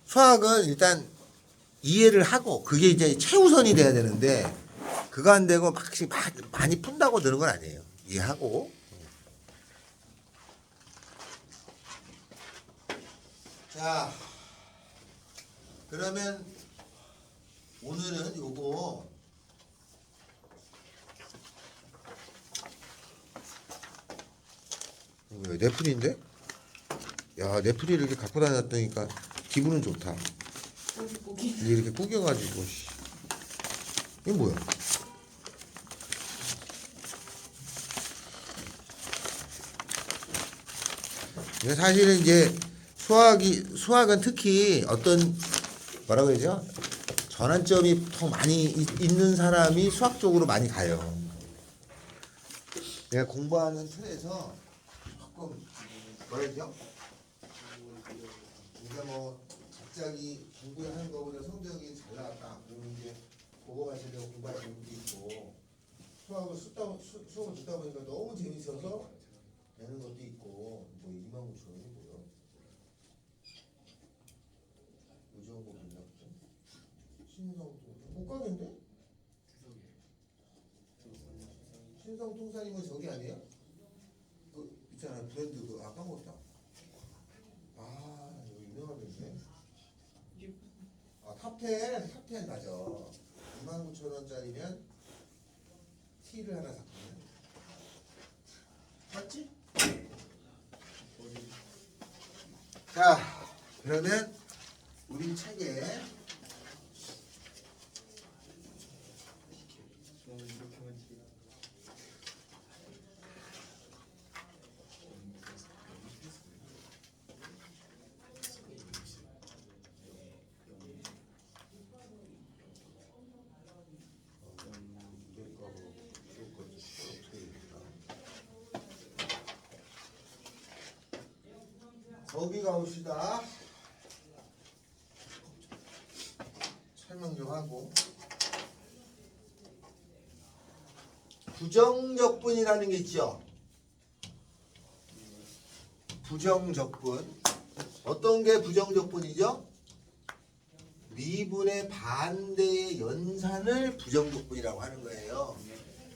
수학은 일단 이해를 하고 그게 이제 최우선이 돼야 되는데 그거 안 되고 막 많이 푼다고 되는 건 아니에요. 이해하고. 자, 그러면 오늘은 요거 이거 내 풀인데? 야, 내 풀이를 이렇게 갖고 다녔다니까 기분은 좋다. 이게 이렇게 구겨가지고 씨. 이게 뭐야? 이게 사실은 이제 수학은 특히 어떤 뭐라고 해야죠? 전환점이 더 많이 있는 사람이 수학 쪽으로 많이 가요. 내가 공부하는 틀에서 조금 뭐라 해야죠? 그러니까 뭐 갑자기 공부하는 거보다 성적이 잘 나왔다. 그러면 이제 그거 마시려고 공부하시는 분도 있고 수학을 수업을 듣다 보니까 너무 재밌어서 되는 것도 있고 뭐 29,000원이고요. 의정부인가 보죠. 신성통산 못 가겠는데? 신성통산이면 저기 아니에요? 그 있잖아 브랜드 그 까먹었다. 아 여기 유명하던데. 아 탑10 맞아. 29,000원짜리면 T를 하나 샀거든. 맞지? 자, 그러면 우리 책에 거기 가봅시다. 설명 좀 하고. 부정적분이라는 게 있죠. 부정적분. 어떤 게 부정적분이죠? 미분의 반대의 연산을 부정적분이라고 하는 거예요.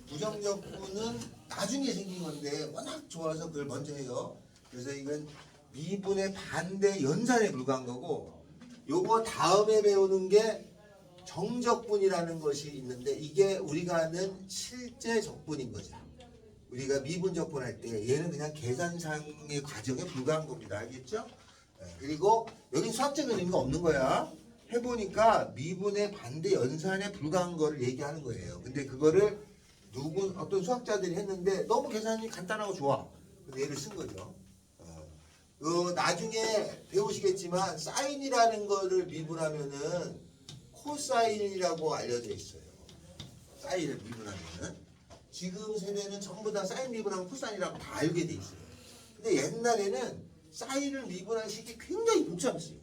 부정적분은 나중에 생긴 건데 워낙 좋아서 그걸 먼저 해요. 그래서 이건 미분의 반대 연산에 불과한 거고, 요거 다음에 배우는 게 정적분이라는 것이 있는데 이게 우리가 아는 실제 적분인 거죠. 우리가 미분 적분할 때 얘는 그냥 계산상의 과정에 불과한 겁니다. 알겠죠? 그리고 여기 수학적인 의미가 없는 거야. 해보니까 미분의 반대 연산에 불과한 거를 얘기하는 거예요. 근데 그거를 어떤 수학자들이 했는데 너무 계산이 간단하고 좋아. 그래서 얘를 쓴 거죠. 나중에 배우시겠지만 사인이라는 거를 미분하면은 코사인이라고 알려져 있어요. 사인을 미분하면은 지금 세대는 전부 다 사인 미분하면 코사인이라고 다 알게 돼 있어요. 근데 옛날에는 사인을 미분하는 식이 굉장히 복잡했어요.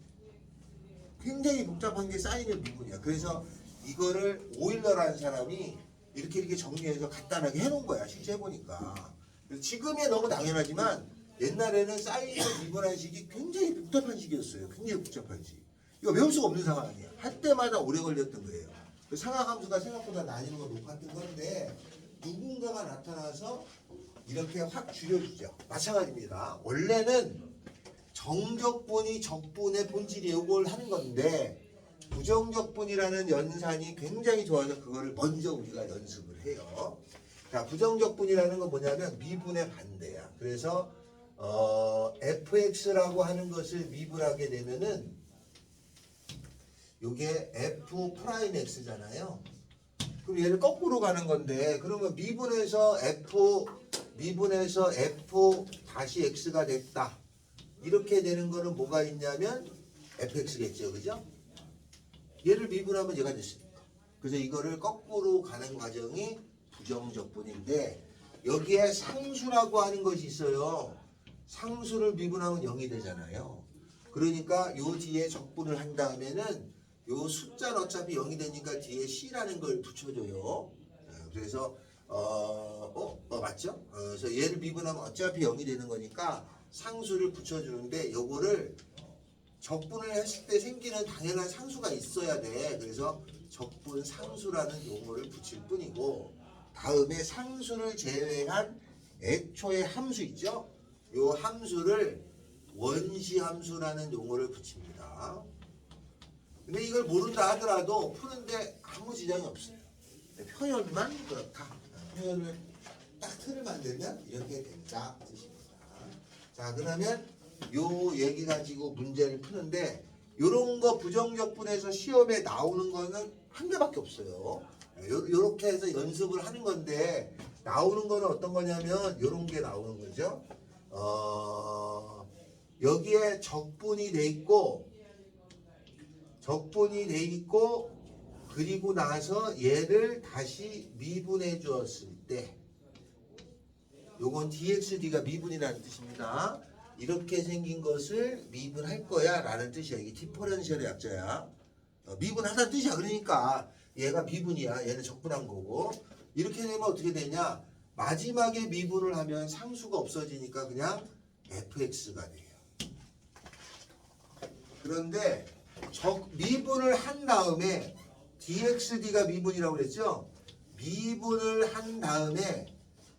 굉장히 복잡한 게 사인을 미분이야. 그래서 이거를 오일러라는 사람이 이렇게 정리해서 간단하게 해놓은 거야. 실제 해보니까. 지금이 너무 당연하지만 옛날에는 사인을 미분하는 식이 굉장히 복잡한 식이었어요. 굉장히 복잡한 식. 이거 외울 수가 없는 상황이야. 할 때마다 오래 걸렸던 거예요. 그 상하함수가 생각보다 난이도가 높았던 건데 누군가가 나타나서 이렇게 확 줄여주죠. 마찬가지입니다. 원래는 정적분이 적분의 본질이 이걸 하는 건데 부정적분이라는 연산이 굉장히 좋아서 그거를 먼저 우리가 연습을 해요. 자, 부정적분이라는 건 뭐냐면 미분의 반대야. 그래서 fx라고 하는 것을 미분하게 되면은 요게 f 프라임 x잖아요. 그럼 얘를 거꾸로 가는 건데 그러면 미분해서 f 다시 x가 됐다. 이렇게 되는 거는 뭐가 있냐면 fx겠죠. 그죠? 얘를 미분하면 얘가 됐습니다. 그래서 이거를 거꾸로 가는 과정이 부정적분인데 여기에 상수라고 하는 것이 있어요. 상수를 미분하면 0이 되잖아요. 그러니까 요 뒤에 적분을 한 다음에는 요 숫자는 어차피 0이 되니까 뒤에 c라는 걸 붙여줘요. 그래서 맞죠? 그래서 얘를 미분하면 어차피 0이 되는 거니까 상수를 붙여주는데 요거를 적분을 했을 때 생기는 당연한 상수가 있어야 돼. 그래서 적분 상수라는 용어를 붙일 뿐이고, 다음에 상수를 제외한 애초의 함수 있죠? 요 함수를 원시 함수라는 용어를 붙입니다. 근데 이걸 모른다 하더라도 푸는데 아무 지장이 없어요. 표현만 그렇다. 표현을 딱 틀을 만들면 이렇게 된다 뜻입니다. 자, 그러면 요 얘기 가지고 문제를 푸는데, 요런 거 부정적분에서 시험에 나오는 거는 한 개밖에 없어요. 요렇게 해서 연습을 하는 건데, 나오는 거는 어떤 거냐면 요런 게 나오는 거죠. 여기에 적분이 돼 있고 그리고 나서 얘를 다시 미분해 주었을 때, 요건 dxd가 미분이라는 뜻입니다. 이렇게 생긴 것을 미분할 거야 라는 뜻이야. 이게 디퍼런셜의 약자야. 미분하다는 뜻이야. 그러니까 얘가 미분이야. 얘는 적분한 거고. 이렇게 되면 어떻게 되냐, 마지막에 미분을 하면 상수가 없어지니까 그냥 fx가 돼요. 그런데 미분을 한 다음에 dxd가 미분이라고 그랬죠. 미분을 한 다음에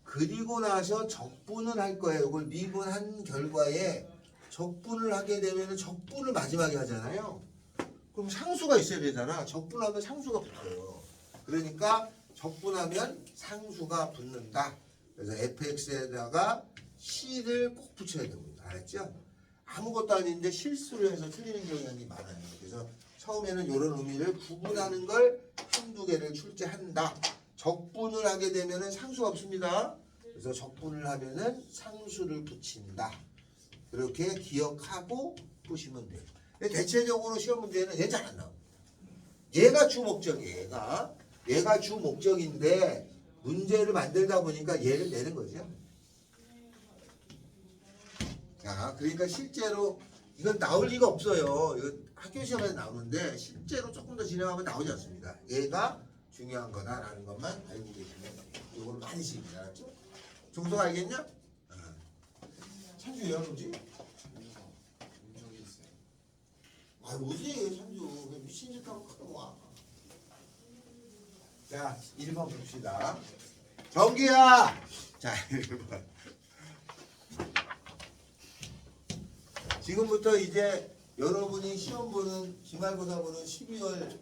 그리고 나서 적분을 할 거예요. 이걸 미분한 결과에 적분을 하게 되면 적분을 마지막에 하잖아요. 그럼 상수가 있어야 되잖아. 적분하면 상수가 붙어요. 그러니까 적분하면 상수가 붙는다. 그래서 fx에다가 c를 꼭 붙여야 됩니다. 알았죠? 아무것도 아닌데 실수를 해서 틀리는 경향이 많아요. 그래서 처음에는 이런 의미를 구분하는 걸 한두 개를 출제한다. 적분을 하게 되면은 상수가 없습니다. 그래서 적분을 하면은 상수를 붙인다. 그렇게 기억하고 푸시면 돼요. 대체적으로 시험 문제는 얘 잘 안 나옵니다. 얘가 주 목적이에요. 얘가 주 목적인데 문제를 만들다 보니까 얘를 내는 거죠. 자, 그러니까 실제로 이건 나올 리가 없어요. 이건 학교 시험에 나오는데 실제로 조금 더 진행하면 나오지 않습니다. 얘가 중요한 거다라는 것만 알고 계시면 돼요. 이걸 많이 씁니다. 알았죠? 종석 알겠냐? 찬주 왜 안 오지? 아, 오지 찬주. 미친 짓 하고 가끔 와. 자, 1번 봅시다. 정규야! 자, 1번. 지금부터 이제 여러분이 시험 보는, 기말고사 보는 12월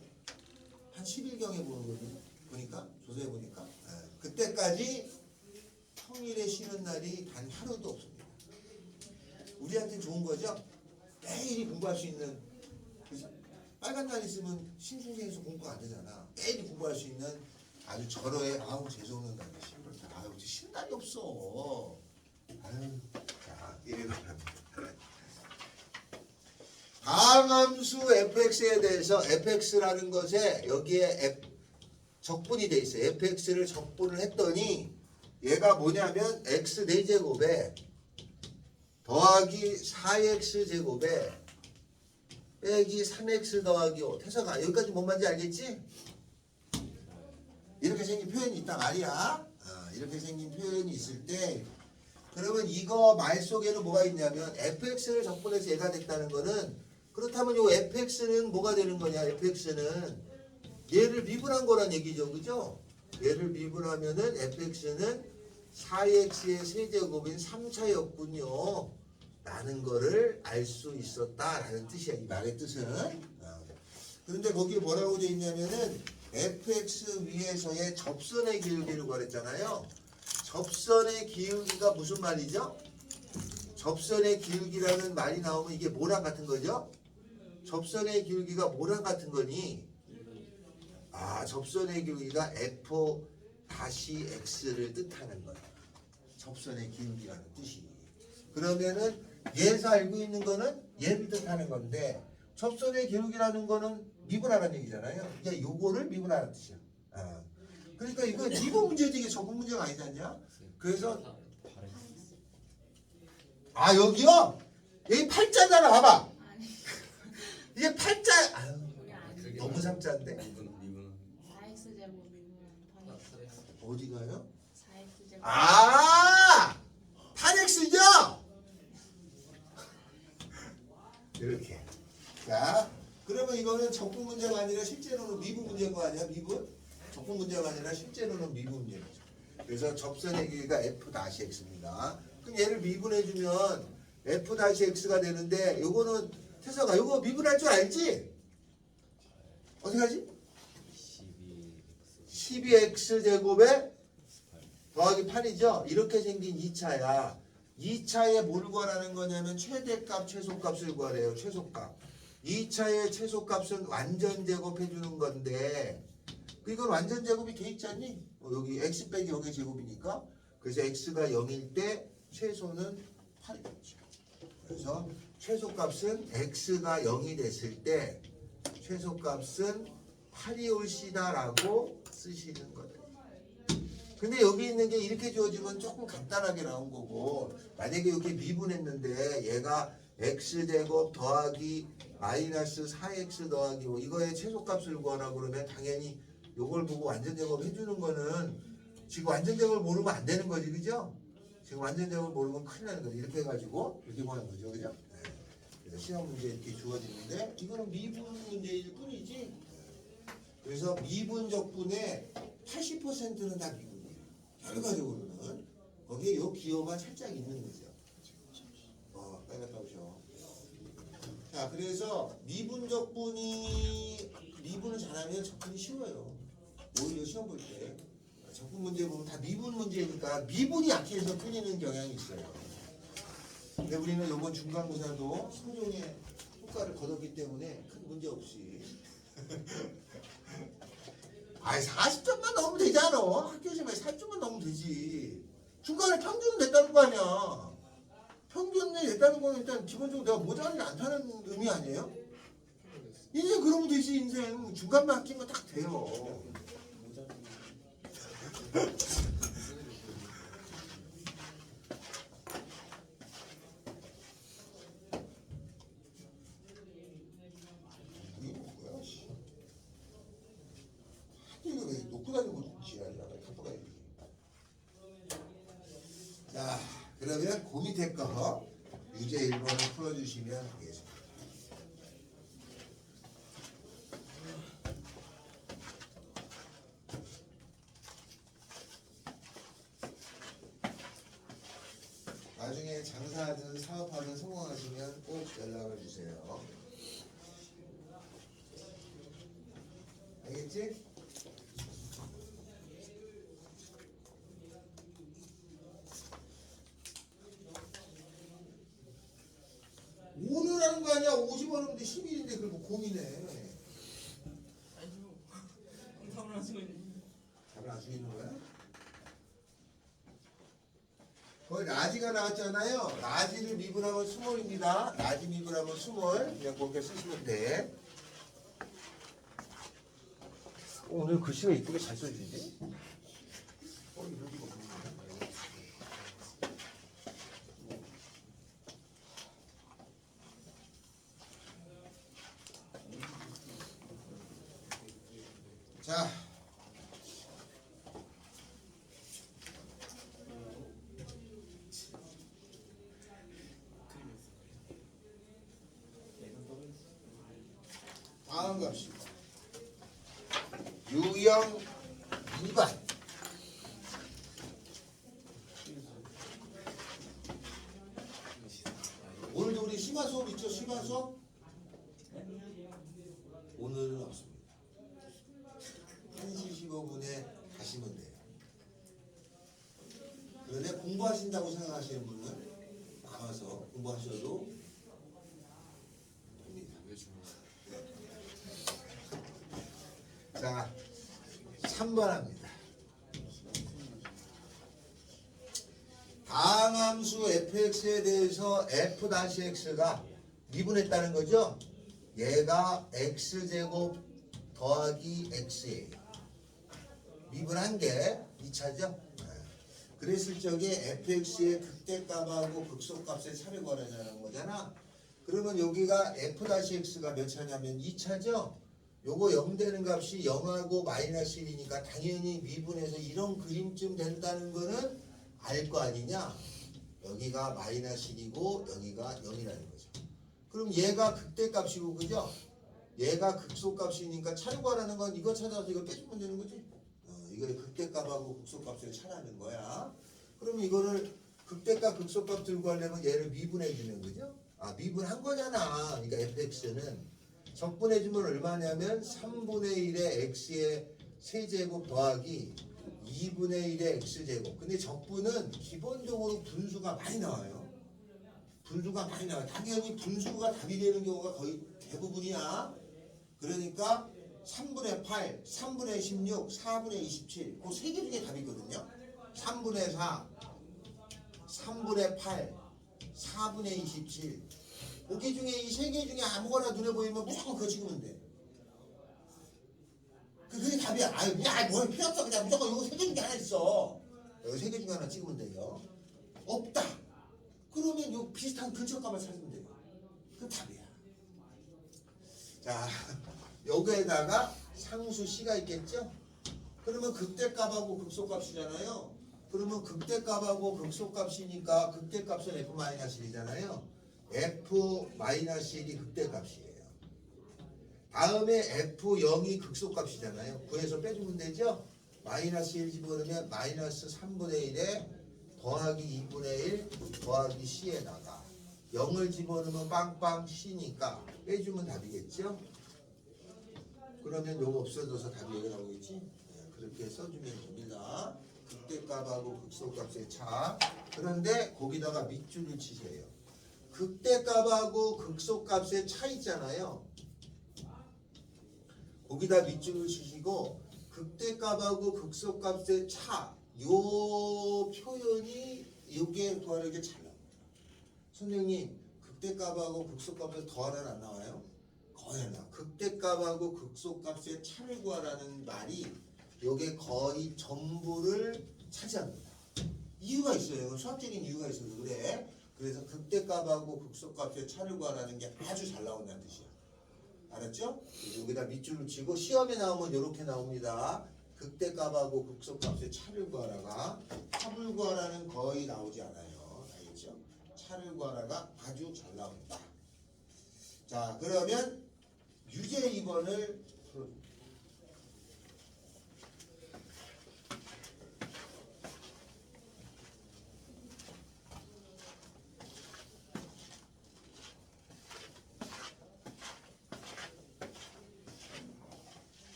한 10일경에 보는 거거든요. 보니까, 조사해 보니까. 그때까지 평일에 쉬는 날이 단 하루도 없습니다. 우리한테 좋은 거죠? 매일이 공부할 수 있는, 빨간 날 있으면 신중생에서 공부 안 되잖아. 매일 공부할 수 있는 아주 절호의, 아우 재수없는 날이 11월. 아유, 쉬는 날이 없어. 아유, 자, 이래가 항함수 fx에 대해서 fx라는 것에 여기에 적분이 돼 있어요. fx를 적분을 했더니 얘가 뭐냐면 x 4제곱에 더하기 4x 제곱에 빼기 3x 더하기 5. 태석아, 여기까지 뭔 말인지 알겠지? 이렇게 생긴 표현이 있단 말이야. 이렇게 생긴 표현이 있을 때, 그러면 이거 말 속에는 뭐가 있냐면 fx를 적분해서 얘가 됐다는 거는, 그렇다면 요 fx는 뭐가 되는 거냐? fx는 얘를 미분한 거란 얘기죠. 그죠? 얘를 미분하면은 fx는 4x의 세제곱인 3차였군요. 라는 거를 알 수 있었다라는 뜻이야. 이 말의 뜻은. 그런데 거기에 뭐라고 되어 있냐면은 fx 위에서의 접선의 기울기를 구하랬잖아요. 접선의 기울기가 무슨 말이죠? 접선의 기울기라는 말이 나오면 이게 뭐랑 같은 거죠? 접선의 기울기가 뭐랑 같은 거니? 접선의 기울기가 f-x를 뜻하는 거야. 접선의 기울기라는 뜻이. 그러면은 얘에서 알고 있는 거는 얘를 뜻하는 건데, 접선의 기울기라는 거는 미분하라는 얘기잖아요. 이제 요거를 미분하라는 뜻이야. 그러니까 이거 미분 문제지 이게 적분 문제가 아니지 않냐? 그래서 여기요? 여기 팔자잖아. 봐봐. 이게 팔자. 너무 삼자인데. 4x제곱 미분 어디가요? 4x제곱 8x죠? 이렇게. 그러면 이거는 적분 문제가 아니라 실제로는 미분 문제인 거 아니야? 미분? 적분 문제가 아니라 실제로는 미분 문제죠. 그래서 접선의 길이가 f-x입니다. 그럼 얘를 미분해주면 f-x가 되는데 요거는 태서가 요거 미분할 줄 알지? 어떻게 하지? 12x 제곱에 더하기 8이죠? 이렇게 생긴 2차야. 2차에 뭘 구하라는 거냐면 최대값, 최소값을 구하래요. 최소값. 2차의 최소값은 완전 제곱해 주는 건데 이건 완전 제곱이 돼 있지 않니? 여기 x 빼기 0의 제곱이니까 그래서 x가 0일 때 최소는 8이겠죠. 그래서 최소값은 x가 0이 됐을 때 최소값은 8이 올시다라고 쓰시는 거예요. 근데 여기 있는 게 이렇게 주어지면 조금 간단하게 나온 거고 만약에 이렇게 미분했는데 얘가 x제곱 더하기 마이너스 4x 더하기 5 이거의 최소값을 구하라 그러면 당연히 요걸 보고 완전제곱 해주는 거는 지금 완전제곱을 모르면 안 되는 거지 그죠? 지금 완전제곱을 모르면 큰일 나는 거지 이렇게 해가지고 이렇게 보는 거죠 그죠? 네. 그래서 시험 문제 이렇게 주어지는데 이거는 미분 문제일 뿐이지 그래서 미분적분의 80%는 다 미분이에요. 결과적으로는 거기에 요 기호만 살짝 있는 거죠. 빨리 갔다 오셔. 자, 그래서 미분적분이 미분을 잘하면 적분이 쉬워요. 오히려 시험 볼 때 적분 문제 보면 다 미분 문제니까 미분이 약해서 틀리는 경향이 있어요. 근데 우리는 이번 중간고사도 성종의 효과를 거뒀기 때문에 큰 문제 없이 아이 40점만 넣으면 되잖아. 학교 시험에 40점만 넣으면 되지. 중간에 평균은 됐다는 거 아니야. 평균이 됐다는 거는 일단 기본적으로 내가 모자라지 않다는 의미 아니에요? 인생 그러면 되지 인생. 중간만 합친 거 딱 돼요. 이게 뭐야 씨. 이거 왜 놓고 다니는 거 지랄이야. 갖고 가야지. 자, 그러면 그 밑에 거 유제 1번을 풀어주시면 되겠습니다. 나중에 장사하든 사업하든 성공하시면 꼭 연락을 주세요. 알겠지? 오늘 하는 거 아니야? 50원인데 10일인데 그걸 뭐 고민해. 아니요. 답을 안 쓰고 있는. 답을 안 쓰고 있는 거야? 거기 라지가 나왔잖아요. 라지를 미분하면 스몰입니다. 라지 미분하면 스몰. 그냥 그렇게 쓰시면 돼. 오늘 글씨가 이쁘게 잘 써지지? 이런 거 없네. 자, 다음 값입니다. 유형 2번. 오늘도 우리 심화 수업 있죠? 심화 수업? 오늘은 없습니다. 1시 15분에 가시면 돼요. 그런데 공부하신다고 생각하시는 분은 나와서 공부하셔도 됩니다. 자, 3번 합니다. 다항함수 fx에 대해서 f-x가 미분했다는 거죠? 얘가 x제곱 더하기 x예요. 미분한 게 2차죠? 그랬을 적에 fx의 극대값하고 극소값의 차를 구하자는 거잖아. 그러면 여기가 f-x가 몇 차냐면 2차죠? 요거 0 되는 값이 0하고 마이너스 1이니까 당연히 미분해서 이런 그림쯤 된다는 거는 알 거 아니냐? 여기가 마이너스 1이고 여기가 0이라는 거죠. 그럼 얘가 극대값이고 그죠? 얘가 극소값이니까 차를 구하라는 건 이거 찾아서 이걸 빼주면 되는 거지. 이거의 극대값하고 극소값을 차라는 거야. 그러면 이거를 극대값 극소값 들고 하려면 얘를 미분해 주면 그죠? 미분한 거잖아. 그러니까 fx는 적분해 주면 얼마냐면 3분의 1의 x의 세제곱 더하기 2분의 1의 x제곱. 근데 적분은 기본적으로 분수가 많이 나와요. 분수가 많이 나와요. 당연히 분수가 답이 되는 경우가 거의 대부분이야. 그러니까 3분의 8, 3분의 16, 4분의 27. 그 세 개 중에 답이 있거든요. 3분의 4, 3분의 8, 4분의 27. 그 중에 이 세 개 중에 아무거나 눈에 보이면 무조건 그거 찍으면 돼. 그게 답이야. 뭘 필요 없어. 그냥 무조건 이거 세 개 중에 하나 있어. 여기 세 개 중에 하나 찍으면 돼요. 없다. 그러면 요 비슷한 근처값을 찾으면 돼요. 그 답이야. 자, 여기에다가 상수 C가 있겠죠? 그러면 극대값하고 극소값이잖아요. 그러면 극대값하고 극소값이니까 극대값은 F-1이잖아요. F-1이 극대값이에요. 다음에 F0이 극소값이잖아요. 구해서 빼주면 되죠? 마이너스 1 집어넣으면 마이너스 3분의 1에 더하기 2분의 1 더하기 C에다가 0을 집어넣으면 빵빵 C니까 빼주면 답이겠죠? 그러면 요거 없어져서 답이 여기 나오겠지? 그렇게 써주면 됩니다. 극대값하고 극소값의 차. 그런데 거기다가 밑줄을 치세요. 극대값하고 극소값의 차 있잖아요. 거기다 밑줄을 치시고 극대값하고 극소값의 차. 요 표현이 요게 구하는 게 잘 나옵니다. 선생님, 극대값하고 극소값에서 더하라는 안 나와요? 거의 안 나와. 극대값하고 극소값의 차를 구하라는 말이 요게 거의 전부를 차지합니다. 이유가 있어요. 수학적인 이유가 있어서 그래. 그래서 극대값하고 극소값의 차를 구하라는 게 아주 잘 나온다는 뜻이야. 알았죠? 여기다 밑줄을 치고 시험에 나오면 이렇게 나옵니다. 극대값하고 극소값의 차를 구하라가 합을 구하라는 거의 나오지 않아요. 알겠죠? 차를 구하라가 아주 잘 나온다. 자, 그러면 유제 2번을 풀어줍니다.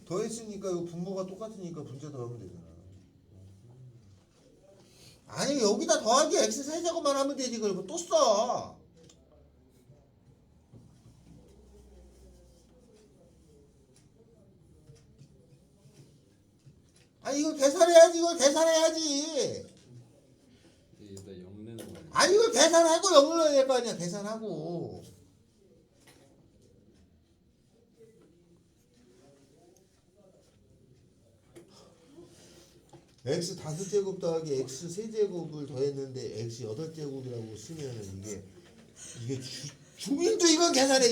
더했으니까 이거 분모가 똑같으니까 분자 더하면 되잖아. 아니 여기다 더하기 x 세제곱만 하면 되지. 그리고 또 써. 아니 이걸 계산해야지. 이걸 계산해야지. 여기다 0 내는 거 아니야? 아니 이걸 계산하고 0을 넣어야 될 거 아니야. 계산하고. x 5제곱 더하기 x 세제곱을 더했는데 x 8제곱이라고 쓰면은 이게 주민도 이건 계산해.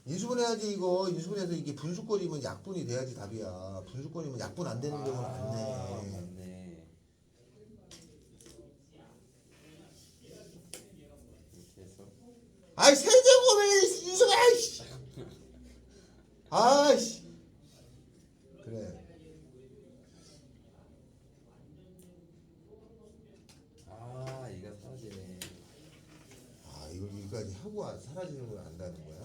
인수분해야지 이거. 인수분해서 이게 분수꼴이면 약분이 돼야지 답이야. 분수꼴이면 약분 안 되는 경우는 많네. 맞네. 이렇게 해서 아이 세제곱에 인수가 아이씨. 아이씨. 그래. 이거 사라지네. 이걸 여기까지 하고 사라지는 거야. 안다는 거야?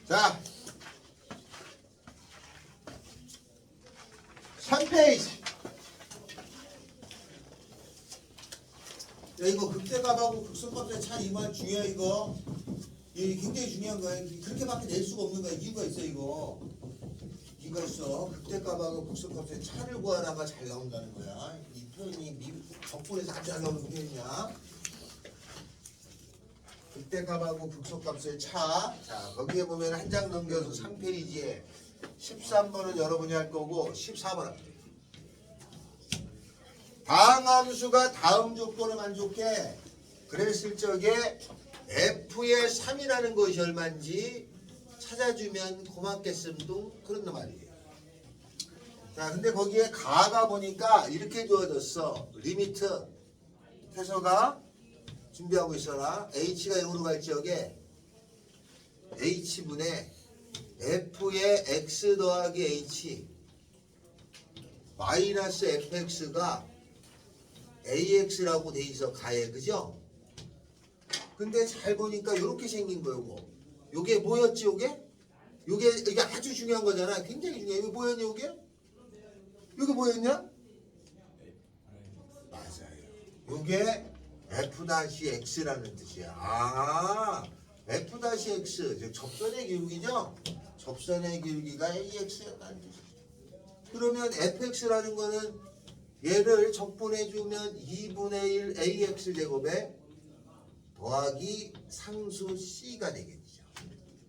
자, 3페이지. 야, 이거 극대값하고 극소값의 차 이 말 중요해 이거. 이 굉장히 중요한 거야. 그렇게밖에 낼 수가 없는 거야. 이유가 있어 이거. 이유가 있어. 극대값하고 극소값의 차를 구하라가 잘 나온다는 거야. 이 표현이 적분에서 아주 잘 나오는 표현이야. 극대값하고 극소값의 차. 자, 거기에 보면 한 장 넘겨서 3페이지에 13번은 여러분이 할 거고 14번 할게요. 다항함수가 다음 조건을 만족해. 그랬을 적에 f의 3이라는 것이 얼마인지 찾아주면 고맙겠음도 그런 말이에요. 자, 근데 거기에 가가 보니까 이렇게 주어졌어. 리미트. 태서가 준비하고 있어라. h가 0으로 갈 적에 h분의 f의 x 더하기 h 마이너스 fx가 ax라고 돼 있어. 가에. 그죠? 근데 잘 보니까 이렇게 생긴 거예요. 요게 뭐였지? 이게 아주 중요한 거잖아. 굉장히 중요해. 이게 뭐였냐? 요게 뭐였냐? 맞아요. 요게 f-x라는 뜻이야. 아, f-x 즉 접선의 기울기죠. 접선의 기울기가 ax라는 뜻이죠. 그러면 fx라는 거는 얘를 적분해주면 2분의 1 ax 제곱에 더하기 상수 c가 되겠죠.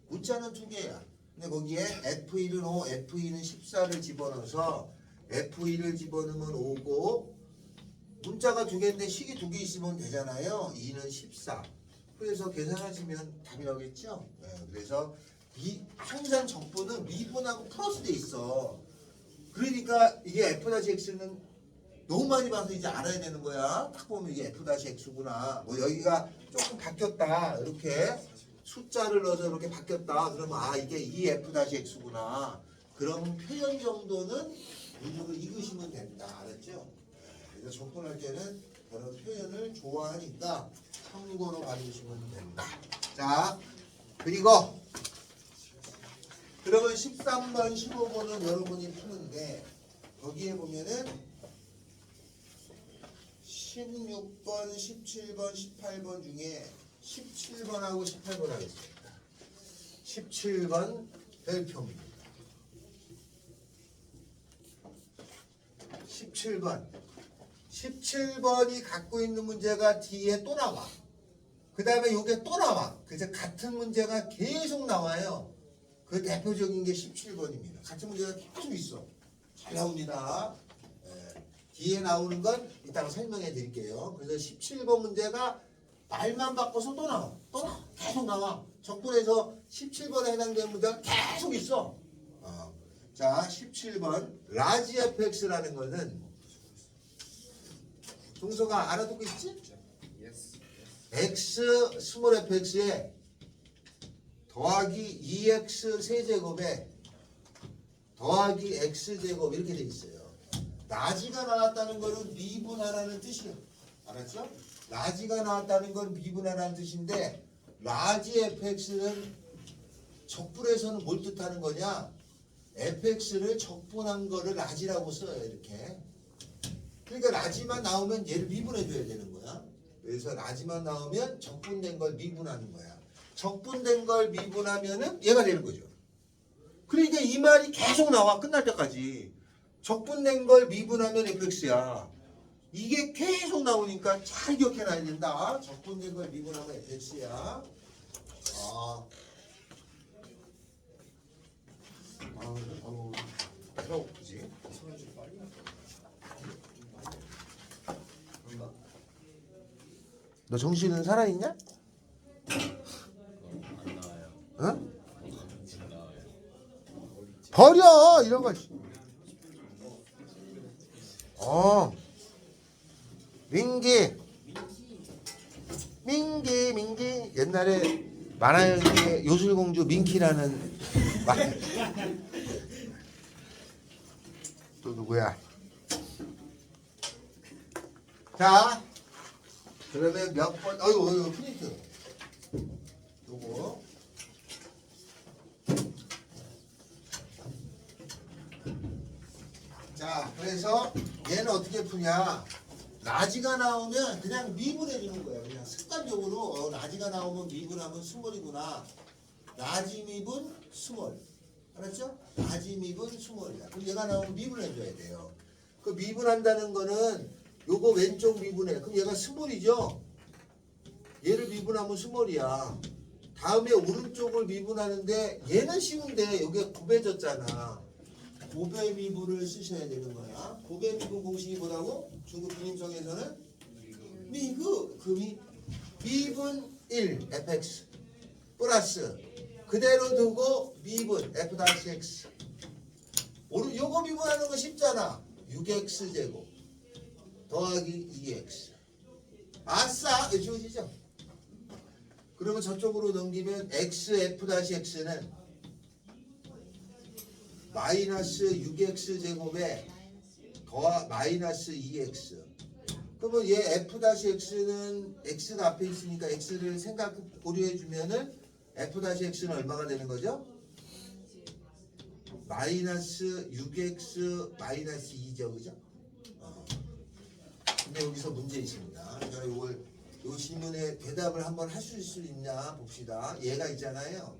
문자는 두 개야. 근데 거기에 f1은 5, f2는 14를 집어넣어서 f1을 집어넣으면 5고 문자가 두 개인데 식이 두 개 있으면 되잖아요. 2는 14. 그래서 계산하시면 답이 나오겠죠. 네, 그래서 항상 적분은 미분하고 플러스 돼 있어. 그러니까 이게 f-x는 너무 많이 봐서 이제 알아야 되는 거야. 딱 보면 이게 f-x구나. 뭐 여기가 조금 바뀌었다. 이렇게 숫자를 넣어서 이렇게 바뀌었다. 그러면 아, 이게 이 f-x구나. 그런 표현 정도는 문제를 읽으시면 된다. 알았죠? 그래서 접근할 때는 그런 표현을 좋아하니까 참고로 봐주시면 된다. 자, 그리고 그러면 13번, 15번은 여러분이 푸는데 거기에 보면은 16번, 17번, 18번 중에 17번하고 18번 하겠습니다. 17번 별표입니다. 17번이 갖고 있는 문제가 뒤에 또 나와. 그 다음에 이게 또 나와. 그래서 같은 문제가 계속 나와요. 그 대표적인 게 17번입니다. 같은 문제가 계속 있어. 잘 나옵니다. 뒤에 나오는 건 이따가 설명해 드릴게요. 그래서 17번 문제가 말만 바꿔서 또 나와. 계속 나와. 적분에서 17번에 해당되는 문제가 계속 있어. 자, 17번 라지 fx라는 거는 동서가 알아듣고 있지? x 스몰 fx에 더하기 2x 세제곱에 더하기 x제곱 이렇게 돼 있어요. 라지가 나왔다는 거는 미분하라는 뜻이에요. 알았죠? 라지가 나왔다는 건 미분하라는 뜻인데 라지 fx는 적분에서는 뭘 뜻하는 거냐? fx를 적분한 거를 라지라고 써요. 이렇게. 그러니까 라지만 나오면 얘를 미분해 줘야 되는 거야. 그래서 라지만 나오면 적분된 걸 미분하는 거야. 적분된 걸 미분하면은 얘가 되는 거죠. 그러니까 이 말이 계속 나와. 끝날 때까지. 적분된 걸 미분하면 fx야. 이게 계속 나오니까 잘 기억해놔야 된다. 적분된 걸 미분하면 fx야. 배가 고프지? 너 정신은 살아있냐? 안 나와요. 응? 안 나와요. 버려! 있어 이런 거. 민기 옛날에 만화영의 요술공주 민키라는 또 누구야? 자 그러면 몇 번? 어이구 프린트 요거 자 그래서 얘는 어떻게 푸냐? 라지가 나오면 그냥 미분해 주는 거예요. 그냥 습관적으로 라지가 나오면 미분하면 스몰이구나. 라지 미분 스몰. 알았죠? 라지 미분 스몰이야. 그럼 얘가 나오면 미분해 줘야 돼요. 그 미분한다는 거는 요거 왼쪽 미분해. 그럼 얘가 스몰이죠? 얘를 미분하면 스몰이야. 다음에 오른쪽을 미분하는데 얘는 쉬운데 여기가 곱해졌잖아. 고배 미분을 쓰셔야 되는 거야. 고배 미분 공식이 뭐라고? 중국 비님성에서는 미분 1 fx 플러스 그대로 두고 미분 f-x 요거 미분하는 거 쉽잖아. 6x 제곱 더하기 2x 아싸 주어지죠. 그러면 저쪽으로 넘기면 x f-x는 마이너스 6x 제곱에 더하 마이너스 2x. 그러면 얘 f-x는 x가 앞에 있으니까 x를 고려해 주면은 f-x는 얼마가 되는 거죠? 마이너스 6x 마이너스 2죠, 그죠? 근데 여기서 문제 있습니다. 제가 요 질문에 대답을 한번 하실 수 있냐 봅시다. 얘가 있잖아요.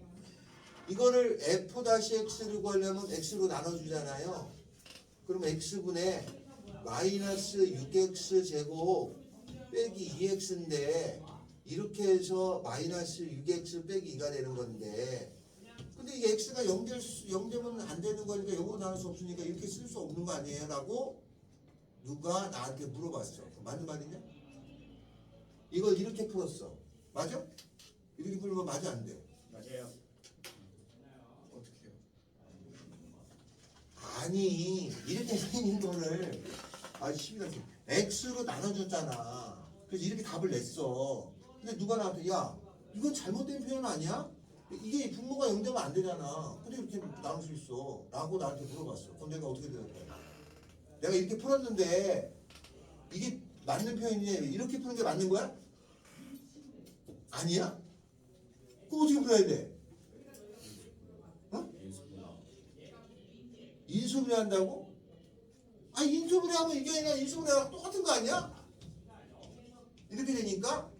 이거를 f-x를 구하려면 x로 나눠주잖아요. 그럼 x분의 마이너스 6x 제곱 빼기 2x인데 이렇게 해서 마이너스 6x 빼기 2가 되는 건데 근데 이 x가 0되면 안 되는 거니까 0으로 나눌 수 없으니까 이렇게 쓸 수 없는 거 아니에요? 라고 누가 나한테 물어봤어. 맞는 말이냐? 이걸 이렇게 풀었어. 맞아? 이렇게 풀면 맞아 안 돼? 맞아요. 아니 이렇게 생긴 거를 x로 나눠줬잖아. 그래서 이렇게 답을 냈어. 근데 누가 나한테 야 이건 잘못된 표현 아니야? 이게 분모가 0되면 안 되잖아. 근데 이렇게 나눌 수 있어 라고 나한테 물어봤어. 그럼 내가 어떻게 되는 거야? 내가 이렇게 풀었는데 이게 맞는 표현이냐? 이렇게 푸는 게 맞는 거야? 아니야? 그럼 어떻게 풀어야 돼? 인수분해 한다고? 아니 인수분해 하면 이게 그냥 인수분해랑 똑같은 거 아니야? 이렇게 되니까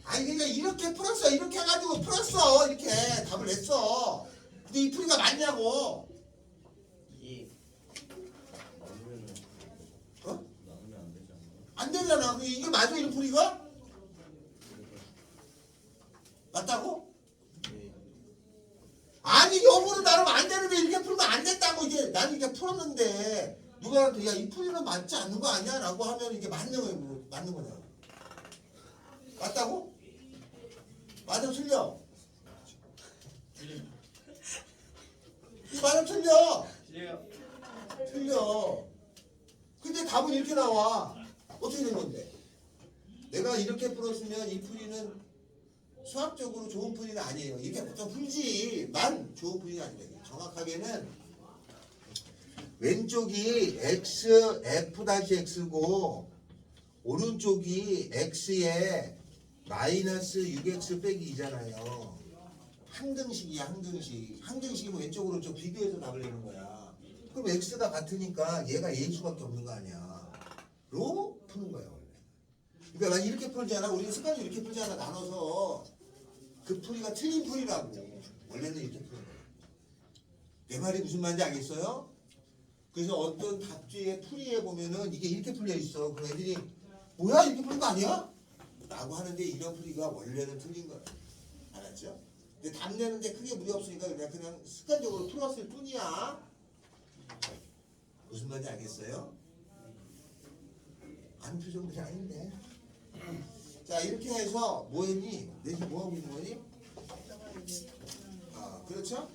아니 그러니까 이렇게 풀었어. 이렇게 해가지고 풀었어. 이렇게 답을 냈어. 근데 이 풀이가 맞냐고. 예. 어? 나누면 안 되지 않나요? 안 되잖아. 이게 맞아 이 풀이가? 맞다고? 예. 아니 영어로 나누면 안 되는데 이렇게 풀면 안 된다고. 이게 나는 이렇게 풀었는데 누가 나한테 야 이 풀이는 맞지 않는 거 아니야? 라고 하면 이게 맞는 거냐? 맞다고? 맞아 틀려? 이 맞아 틀려? 틀려요. 틀려. 근데 답은 이렇게 나와. 어떻게 된 건데? 내가 이렇게 풀었으면 이 풀이는 수학적으로 좋은 풀이는 아니에요. 이렇게 좀 풀지만 좋은 풀이는 아니다. 정확하게는 왼쪽이 x f-x고 오른쪽이 x에 마이너스 6x 빼기 2잖아요. 항등식이야 항등식. 항등식이면 왼쪽으로 좀 비교해서 답을 내는 거야. 그럼 x가 같으니까 얘가 a일 수밖에 없는 거 아니야. 로 푸는 거야 원래. 그러니까 만약 이렇게 풀잖아. 우리는 습관이 이렇게 풀잖아. 나눠서 그 풀이가 틀린 풀이라고. 원래는 이렇게 푸는 거야. 내 말이 무슨 말인지 알겠어요? 그래서 어떤 답지의 풀이에 보면은 이게 이렇게 풀려 있어. 그럼 애들이 뭐야 이렇게 푸는 거 아니야? 라고 하는데 이런 풀이가 원래는 틀린 거야. 알았죠? 근데 답 내는데 크게 무리 없으니까 그냥 습관적으로 풀었을 뿐이야. 무슨 말인지 알겠어요? 안 표정들이 아닌데. 자 이렇게 해서 뭐 했니? 내지 뭐 하고 있는 거니? 아 그렇죠?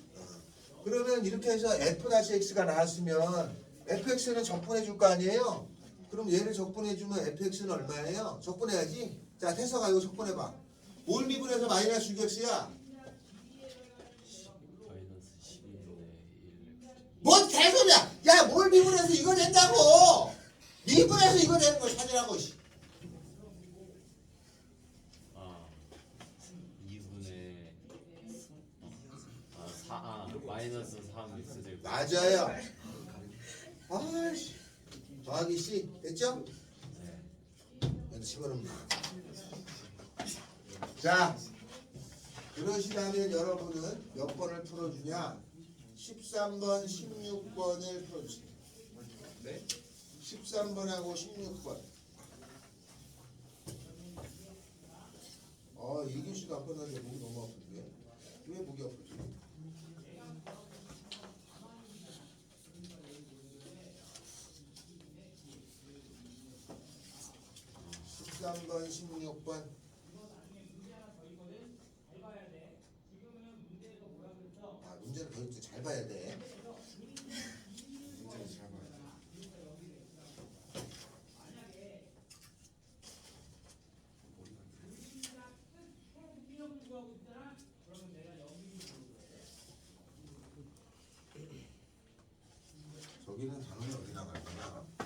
그러면 이렇게 해서 f-x가 나왔으면 fx는 적분해 줄 거 아니에요? 그럼 얘를 적분해 주면 fx는 얼마예요? 적분해야지. 자, 태서가 이거 적분해 봐. 뭘 미분해서 마이너스 6x야? 마이너스 12분의 1. 뭔 개소리야! 야, 뭘 미분해서 이거 낸다고! 미분해서 이거 내는 걸 찾으라고. 씨. 아 2분의 마이너스 3 x 제곱. 맞아요. 아이씨. 더하기 c 됐죠? 네. 여기 집어넣으면 자, 그러시다면 여러분은 몇 번을 풀어주냐? 13번, 16번을 풀어주세요. 네? 13번하고 16번. 이 교시도 안 끝났는데 목이 너무 아픈데? 왜 목이 아프지? (13번) (16번) 문제를 더 이제 잘 봐야 돼. 문제를 잘 봐야 돼. 저기는 단어는 어디 나갈 거냐?